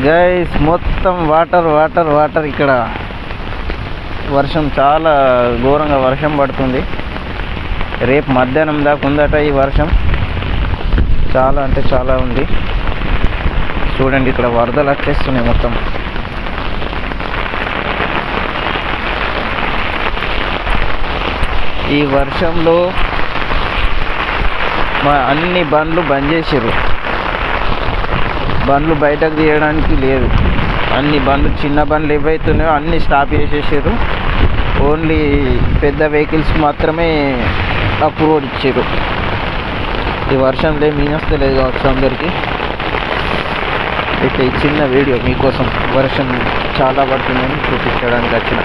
Guys మొత్తం water water water. ఇక్కడ వర్షం చాలా ఘోరంగా వర్షం పడుతుంది. రేపు మధ్యాహ్నం దాకా ఉందట ఈ వర్షం. చాలా అంటే చాలా ఉంది. చూడండి ఇక్కడ వరదలు వచ్చేస్తున్నాయి మొత్తం. ఈ వర్షంలో అన్ని బండ్లు బంద్ చేసారు. బండ్లు బయటకు తీయడానికి లేదు. అన్ని బండ్లు, చిన్న బండ్లు ఏవైతున్నాయో అన్నీ స్టాప్ చేసేసారు. ఓన్లీ పెద్ద వెహికల్స్ మాత్రమే అప్రూవ్ ఇచ్చారు. ఈ వర్షంలో మీనస్తలేదు కావచ్చు అందరికీ. అయితే ఈ చిన్న వీడియో మీకోసం వర్షం చాలా పడుతుందని చూపించడానికి వచ్చిన.